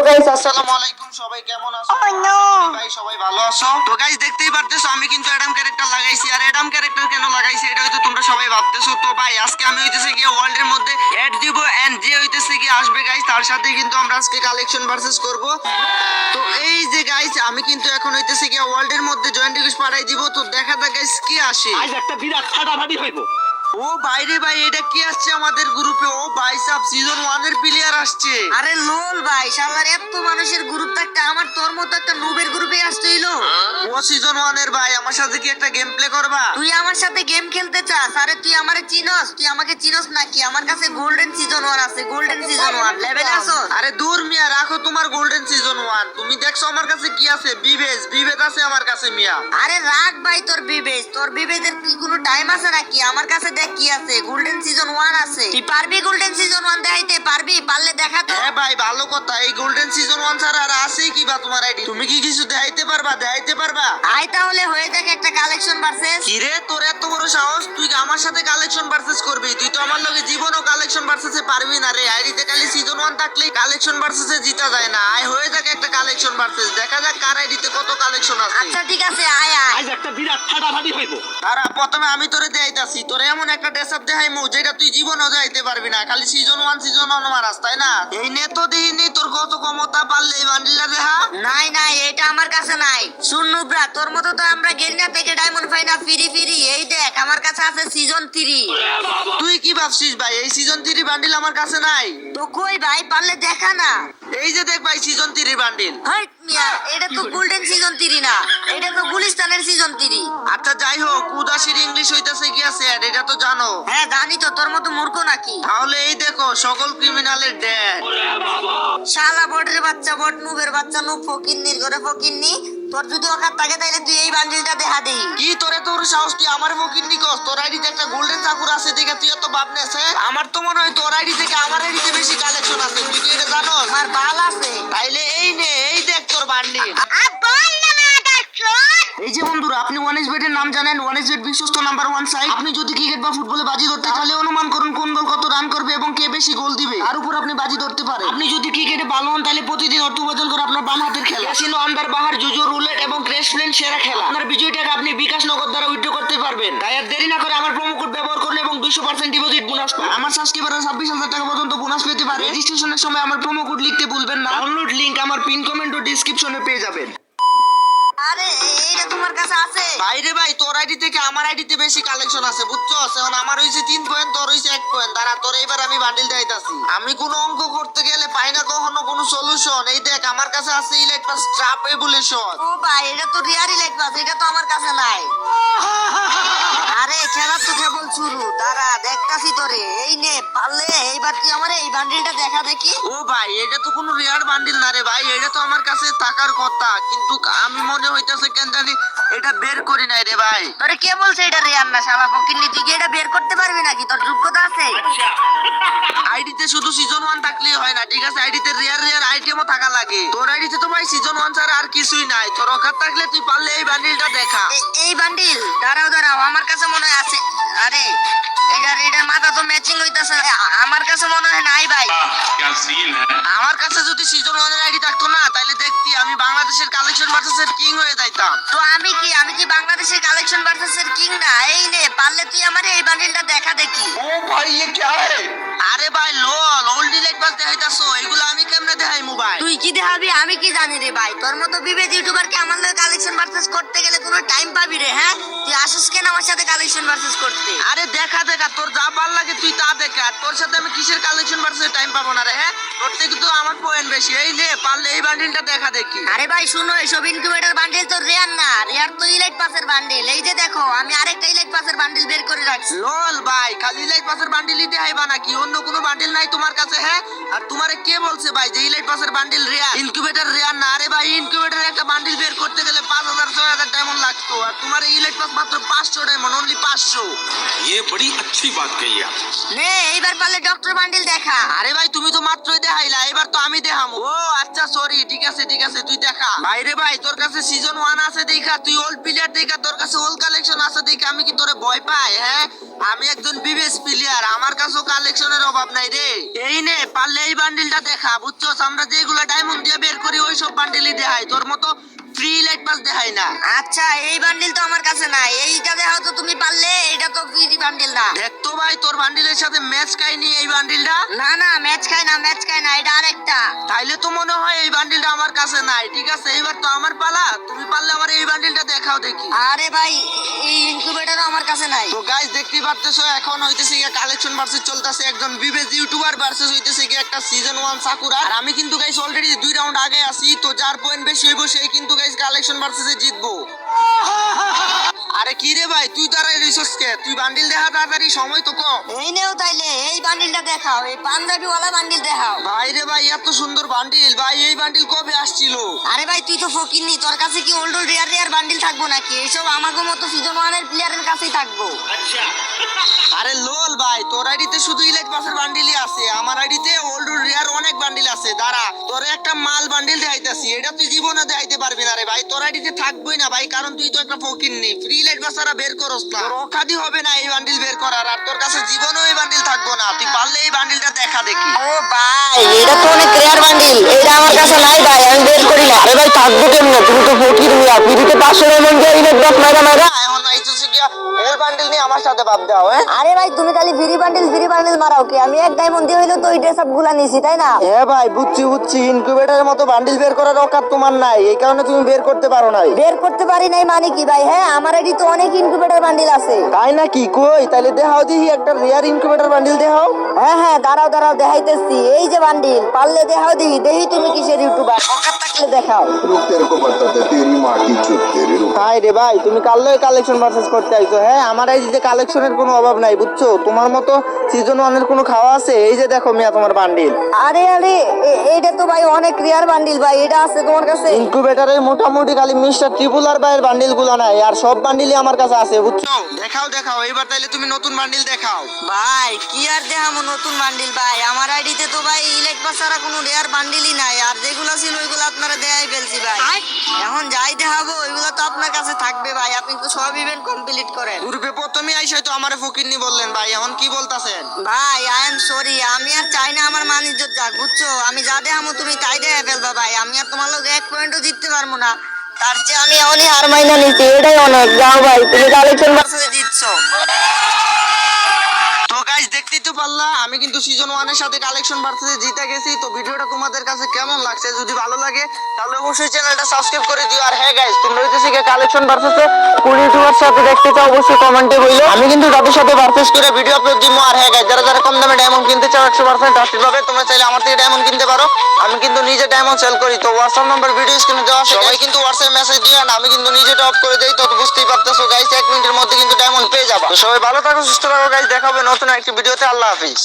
Guys আসসালামু আলাইকুম, সবাই কেমন আছো? ভাই সবাই ভালো আছো তো? গাইস দেখতেই পারতেছো আমি কিন্তু অ্যাডাম ক্যারেক্টার লাগাইছি। আর অ্যাডাম ক্যারেক্টার কেন লাগাইছি এটা হয়তো তোমরা সবাই ভাবতেছো। তো ভাই আজকে আমি হইতেছে গিয়ে ওয়ার্ল্ডের মধ্যে অ্যাড দিব, এন্ড যে হইতেছে গিয়ে আসবে গাইস তার সাথে কিন্তু আমরা আজকে কালেকশন ভার্সেস করব। তো এই যে গাইস আমি কিন্তু এখন হইতেছে গিয়ে ওয়ার্ল্ডের মধ্যে জয়েন্ট রিকোয়েস্ট পাঠাই দিব। তো দেখা যাক গাইস কি আসে। আজ একটা বিরাট ফাটাফাটি হইব। ও বাইরে ভাই এটা কি আসছে আমাদের গ্রুপে? ও ভাই সাব সিজন 1 এর প্লেয়ার আসছে। আরে লোল ভাই, শালার এত মানুষের গ্রুপ থাকতে আমার তোর মতো একটা নুবের গ্রুপে আসতে হইলো। ও সিজন 1 এর ভাই, আমার সাথে কি একটা গেম প্লে করবা? তুই আমার সাথে গেম খেলতে চাস? আরে তুই আমারে চিনস? তুই আমাকে চিনস নাকি? আমার কাছে গোল্ডেন সিজন 1 আছে, গোল্ডেন সিজন 1 লেভেলে আছো। আরে দূর মিয়া, রাখো তোমার গোল্ডেন সিজন 1। তুমি দেখছো আমার কাছে কি আছে? বিবেজ আছে আমার কাছে মিয়া। আরে রাখ ভাই তোর বিবেজ, তোর বিবেজের কি কোনো টাইম আছে নাকি? আমার কাছে দেখ কি আছে, গোল্ডেন সিজন 1 আছে। তুই পারবি গোল্ডেন সিজন 1 দেখাইতে? পারবি? পারলে দেখা তো। হ্যাঁ ভাই ভালো কথা, এই গোল্ডেন সিজন 1 ছাড়া আর আছে কি বা তোমার আইডি? তুমি কি কিছু দেখাইতে পারবা? আয় তাহলে হয়ে যাক একটা কালেকশন ভার্সেস। কি রে তোর এত বড় সাহস, তুই আমার সাথে কালেকশন ভার্সেস করবি? তুই তো আমার লগে জীবনও কালেকশন ভার্সেসে পারবি না রে। আইডিতে খালি সিজন 1 থাকলে কালেকশন ভার্সেসে জিতা যায় না। আয় হয়ে যাক একটা কালেকশন ভার্সেস, দেখা যাক কার আইডিতে কত কালেকশন আছে। আচ্ছা ঠিক আছে, আয় আয়। আজ একটা বিরাট ফাটাফাটি হইব। তারা প্রথমে আমি তোরে দেখাইতাছি, তোরে এমন একটা ড্রেস আপ দেখাইমু যেটা তুই জীবনও দেখাইতে পারবি না। খালি সিজন 1 মারাস তাই না? এই নে তো দেখিনি তোর কত ক্ষমতা, পারলে এই বান্ডিলটা দেখা। নাই নাই, এটা আমার কাছে নাই। শুন নুব্রা, তোর মতো তো আমরা গেরিনা থেকে ডায়মন্ড পাই না ফ্রি ফ্রি। এই দেখ আমার কাছে আছে সিজন 3। তুই কি ভাবছিস ভাই এই সিজন 3 বান্ডিল আমার কাছে নাই? তো কই ভাই, পারলে দেখা না। এই যে দেখ ভাই সিজন 3 বান্ডিল। হাট মিয়া, এটা তো গোল্ডেন সিজন 3 না, এটা তো গুলিস্তানের সিজন 3। আচ্ছা যাই হোক, উদাসীর ইংলিশ হইতাছে কি আছে এটা তো জানো। হ্যাঁ জানি তো, তোর মতো মূর্খ নাকি? তাহলে এই দেখো সকল ক্রিমিনালের ড্যাড। শালা বটের বাচ্চা বট, নুবের বাচ্চা নুব, ফকিন্নির ঘরে ফকিন্নি। তোর যদি অকাত থাকে তাইলে তুই এই বান্ডিলটা দেখা দেই। কি তোরে তোর সাহস, তুই আমার ফকির নিকস? তোর আইডিতে একটা গোল্ডেন চাকুর আছে দেখে তুই এত ভাবনেছে? আমার তো মনে হয় তোর আইডি থেকে আমার আইডিতে বেশি কালেকশন আছে। তুই কি এটা জানো? আমার বাল আছে। তাইলে এই নে, এই দেখ তোর বান্ডিল। বল না এই যে বন্ধুরা, আপনি ওয়ান বেটের নাম জানেন? ওয়ান বেট বিশ্বস্ত নাম্বার 1 সাইট। আপনি যদি ক্রিকেট বা ফুটবলে বাজি ধরতে তাহলে অনুমান করুন কোন দল কত রান করবে এবং কে বেশি গোল দিবে, তার উপর আপনি বাজি ধরতে পারেন। আপনি যদি ক্রিকেটে ভালো হন তাহলে প্রতিদিন অর্থ উপার্জন করে আপনার বাম হাতের খেলা ক্যাসিনো, আন্ডার বাহার, জুজো, রুলেট এবং ক্র্যাশ প্লেন সেরা খেলা। আপনার বিজয়ী টাকা আপনি বিকাশ নগদ দ্বারা উইথড্র করতে পারবেন। তাই আর দেরি না করে আমার প্রোমো কোড ব্যবহার করুন এবং 200% ডিপোজিট বোনাস পান। আমার সাবস্ক্রাইবাররা 26,000 টাকা পর্যন্ত বোনাস পেতে পারে। রেজিস্ট্রেশনের সময় আমার প্রোমো কোড লিখতে ভুলবেন না। ডাউনলোড লিংক আমার পিন কমেন্ট ও ডেসক্রিপশনে পেয়ে যাবেন। আরে এইটা তোমার কাছে আছে? বাইরে ভাই, তোর আইডি থেকে আমার আইডিতে বেশি কালেকশন আছে বুঝছো? এখন আমার হইছে 3 পয়েন্ট, তোর হইছে 1 পয়েন্ট। দাঁড়া তোর এবার আমি বান্ডিল দেখাইতাছি। আমি কোন অঙ্ক করতে গেলে পাই না কখনো কোনো সলিউশন। এই দেখ আমার কাছে আছে ইলেক্ট প্লাস ট্রাপ এভলিউশন। ও ভাই, এটা তো রিয়ারি লেখবাস, এটা তো আমার কাছে নাই। আরে খেলা তো কেবল শুরু, দাঁড়া দেখতাছি তোরে। এই নে, পারলে এইবার তুই আমার এই বান্ডিলটা দেখা দেখি। ও ভাই এটা তো কোনো রেয়ার বান্ডিল না রে ভাই, এটা তো আমার কাছে থাকার কথা, কিন্তু আমি মনে হইতাছে কেন জানি এটা বের করি নাই রে ভাই। তোরে কে বলছে এটা রিয়ার না? শালা ফকিন্নি, তুই কি এটা বের করতে পারবি নাকি? তোর যোগ্যতা আছে? আইডিতে শুধু সিজন 1 থাকলেই হয় না, ঠিক আছে? আইডিতে রেয়ার আইটেমও থাকা লাগে। তোর আইডিতে তো ভাই সিজন 1 ছাড়া আর কিছুই নাই। তোর অকাত থাকলে তুই পারলে এই বান্ডিলটা দেখা। এই বান্ডিল দাঁড়াও দাঁড়াও, আমার কাছে মনে হয় আছে। আরে এটার মাথা তো ম্যাচিং হইতাছে। আমার কাছে মনে হয় নাই ভাই। क्या सीन है। আমার কাছে যদি সিজন 1 এর আইডি থাকতো না তাহলে দেখতি আমি বাংলাদেশের কালেকশন ভার্সেসের কিং হয়ে যাইতাম। তো আমি কি বাংলাদেশের কালেকশন ভার্সেসের কিং না? এই নে, পারলে তুই আমার এই বান্ডিলটা দেখা দেখি। ও ভাই ये क्या है? আরে ভাই লল ওল্ড ডিলেক্ট বাস দেখাইতাছো, এগুলো আমি কেমনে দেখাই মোবাইল? তুই কি দেখাবি? আমি কি জানি রে ভাই? তোর মতো বিবেক ইউটিউবারকে আমার লগে কালেকশন ভার্সেস করতে গেলে কোনো টাইম পাবি রে? হ্যাঁ, তুই আসিস কেন আমার সাথে কালেকশন ভার্সেস করতে? আরে দেখা তোর যা ভাল লাগে তুই তা দেখা। তোর সাথে আমি কিসের কালেকশন ভার্সেস টাইম পাবো না রে? হ্যাঁ, তোর থেকে তো আমার পয়েন্ট বেশি। এই নে পারলে এই বান্ডিলটা দেখা দেখি। আরে ভাই শুনো, এসব ইনকিউবেটর বান্ডিল তো রেয়ার না, রেয়ার তো ইলাইট পাসের বান্ডিল। এই যে দেখো, আমি আরেকটা ইলাইট পাসের বান্ডিল বের করে রাখছি। লল ভাই খালি ইলাইট পাসের বান্ডিলই দেখাইবা নাকি? অন্য কোনো বান্ডিল নাই তোমার কাছে? হ্যাঁ, আর তোমারে কে বলছে ভাই যে ইলাইট পাসের বান্ডিল রেয়ার? ইনকিউবেটর রেয়ার না। আরে ভাই ইনকিউবেটর একটা বান্ডিল বের করতে গেলে 5,000 6,000 ডায়মন্ড লাগতো, আর তোমার ইলাইট পাস মাত্র 500 ডায়মন্ড, অনলি 500। ये बड़ी अच्छी बात कही आप। নে এইবার পারলে ডক্টর বান্ডিল দেখা। আরে ভাই তুমি তো মাত্রই দেখাইলা, এবার তো আমি দেখামু। ও আচ্ছা সরি, ঠিক আছে তুই দেখা। ভাইরে ভাই, তোর কাছে সিজন 1 আছে দেখা, তুই ওল্ড প্লেয়ার দেখা, তোর কাছে ওল্ড কালেকশন আছে দেখা আমি কি তোরে ভয় পাই? হ্যাঁ, আমি একজন বিবেস প্লেয়ার, আমার কাছেও কালেকশনের অভাব নাই রে। এই নে, পারলে এই বান্ডিলটা দেখা, বুঝছস? আমরা যেগুলা ডায়মন্ড দিয়ে বের করি ওই সব বান্ডিলই দেখাই, তোর মতো ফ্রি লাইট পাস দেখাই না। আচ্ছা, এই বান্ডিল তো আমার কাছে নাই, এইটা দেখাও তো তুমি পারলে। এটা তো ফ্রি বান্ডিল না। দেখ তো ভাই, তোর বান্ডিলের সাথে ম্যাচ খাইনি এই বান্ডিলটা। না না, ম্যাচ খায় না, এটা আরেকটা। তাইলে তো মনে হয় এই বান্ডিলটা আমার কাছে নাই। ঠিক আছে, এইবার তো আমার পালা, তুমি পারলে আমার এই বান্ডিলটা দেখাও দেখি। আরে ভাই, এই ইনকিউবেটরও আমার কাছে নাই। তো গাইস, দেখতেই পারতেছো এখন হইতেছে গিয়ে কালেকশন ভার্সেস চলতেছে, একজন বিবেজ ইউটিউবার ভার্সেস হইতেছে গিয়ে একটা সিজন 1 সাকুরা। আর আমি কিন্তু গাইস অলরেডি 2 রাউন্ড আগে আছি, তো যার পয়েন্ট বেশি হইব সেই কিন্তু গাইস কালেকশন ভার্সেসে জিতবো। আরে কি রে ভাই, তুই দাঁড়াই রইছস কে? তুই বান্ডিল দেখা তাড়াতাড়ি, সময় তো কম। এই নেও তাইলে এই বান্ডিলটা দেখাও, এই পাঞ্জাবি ওয়ালা বান্ডিল দেখাও। ভাই রে ভাই, এত সুন্দর বান্ডিল ভাই, এই বান্ডিল কবে আসছিল? আরে ভাই, তুই তো ফকিরনি, তোর কাছে কি ওল্ড রেয়ার বান্ডিল থাকবো নাকি? এইসব আমাকে মতো সিজন 1 এর প্লেয়ারের কাছেই থাকবো। अच्छा আরে লোল ভাই, তোর আইডিতে শুধু ইলেট পাসের বান্ডিলই আছে, আমার আইডিতে ওল্ড রেয়ার অনেক বান্ডিল আছে। দাঁড়া, তোরে একটা মাল বান্ডিল দেখাইতাছি, এটা তুই জীবনে দেখাইতে পারবি না রে ভাই, তোর আইডিতে থাকবই না ভাই, কারণ তুই তো একটা ফকির নেই, ফ্রি লাইট বাসারা বের করস না, তোর অকাদি হবে না এই বান্ডিল বের করার, আর তোর কাছে জীবনেও এই বান্ডিল থাকবো না। তুই পারলে এই বান্ডিলটা দেখা দেখি। ও ভাই, এটা তো অনেক রেয়ার বান্ডিল, এটা আমার কাছে নাই ভাই, আমি বের করি না। আরে ভাই, থাকবো কেমনে? তুমি তো ফকির মিয়া, ফ্রিতে 500 ডায়মন্ড দিয়ে ইলেট বাস মাইরা এখন আইতেছে গিয়া এর বান্ডিল নিয়ে আমার সাথে ভাব দাও। আরে ভাই, তুমি খালি ফ্রি বান্ডিল মারাও কি? আমি এক ডায়মন্ড দিয়ে হইলো তো এই ড্রেস আপ গুলা নিছি, তাই না? হ্যাঁ ভাই, বুঝছি, ইনকিউবেটরের মতো বান্ডিল বের করার অকাত তোমার নাই, এই কারণে তুমি বের করতে পারো নাই। বের করতে পারি নাই মানে কি ভাই? হ্যাঁ, আমার আইডি তো অনেক ইনকিউবেটর বান্ডিল আছে। তাই নাকি? কই তাইলে দেখাও দেখি একটা রেয়ার ইনকিউবেটর বান্ডিল দেখাও। হ্যাঁ, দাঁড়াও দেখাইতেছি। এই যে বান্ডিল, পারলে দেখাও দেখি তুমি কিসের ইউটিউবার, অকাত থাকলে দেখাও। रुक तेरे को बताते तेरी माँ की चुप तेरी रुक তাই রে ভাই, তুমি কালই কালেকশন ভার্সেস করতে আইছো। হ্যাঁ, আমার আইডিতে কালেকশনের কোনো অভাব নাই, বুঝছো? তোমার মতো সিজন 1 এর কোনো খাওয়া আছে? এই যে দেখো মিয়া তোমার বান্ডিল। আরে এইটা তো ভাই অনেক রেয়ার বান্ডিল ভাই, এটা আছে তোমার কাছে? ইনকিউবেটরের মোটামুটি খালি মিস্টার ট্রিপুলার বাইয়ের বান্ডিল গুলো নাই, আর সব বান্ডিলই আমার কাছে আছে, বুঝছো? দেখাও এবার তাইলে তুমি নতুন বান্ডিল দেখাও। ভাই কি আর দেখামো নতুন বান্ডিল ভাই, আমার আইডিতে তো ভাই ইলেক্ট পাস ছাড়া কোনো রেয়ার বান্ডিলই নাই, আর যেগুলো ছিল ওইগুলো আপনারা দেখাই ফেলছি ভাই। এখন যাই দেখাবো ওইগুলো তো আপনার কাছে থাকবে ভাই, আপনি তো সব ইভেন্ট কমপ্লিট করেন। পূর্বে প্রথমে আইসাই তো আমারে ফকিরনি বললেন ভাই, এখন কি বলতাছেন? ভাই আই এম সরি, আমি আর চাই না আমার মান ইজ্জত যাক, বুঝছো? আমি যা দেখামো তুমি তাই দেখে ফেলবা ভাই, আমি আর তোমার লোক 1 পয়েন্টও জিততে পারবো না, তার চেয়ে আমি এখনই হার মাইনা নিচ্ছি, এটাই অনেক। যাও ভাই, তুমি কালেকশন ভার্সেসে জিতছো। তো গাইস, দেখতেই তো পারলা আমি কিন্তু সিজন 1 এর সাথে কালেকশন ভার্সেসে জিতে গেছি। তো ভিডিওটা তোমাদের কাছে কেমন লাগছে? যদি ভালো লাগে তাহলে অবশ্যই চ্যানেলটা সাবস্ক্রাইব করে দিও। আর হ্যাঁ গাইস, তোমরা হইতেছে কি কালেকশন ভার্সেসে কোন ইউটিউবার সাথে দেখতে চাও অবশ্যই কমেন্টে বলো, আমি কিন্তু তাদের সাথে ভার্সেস করে ভিডিও আপলোড দিব। আর হ্যাঁ গাইস, যারা কম দামে ডায়মন্ড কিনতে চাও 100% ট্রাস্টেড ভাবে, তোমরা চাইলে আমার থেকে ডায়মন্ড কিনতে পারো, আমি কিন্তু নিজে ডায়মন্ড সেল করি। তো হোয়াটসঅ্যাপ নাম্বার ভিডিও স্ক্রিনে দেওয়া আছে, সবাই কিন্তু হোয়াটসঅ্যাপ মেসেজ দিও, না আমি কিন্তু নিজে টপ করে দেই। তো বুঝতেই পারতেছো গাইস, 1 মিনিটের মধ্যে কিন্তু ডায়মন্ড পেয়ে যাবে। তো সবাই ভালো থাকো, সুস্থ থাকো গাইস, দেখা হবে নতুন একটি ভিডিওতে। আল্লাহ হাফিজ।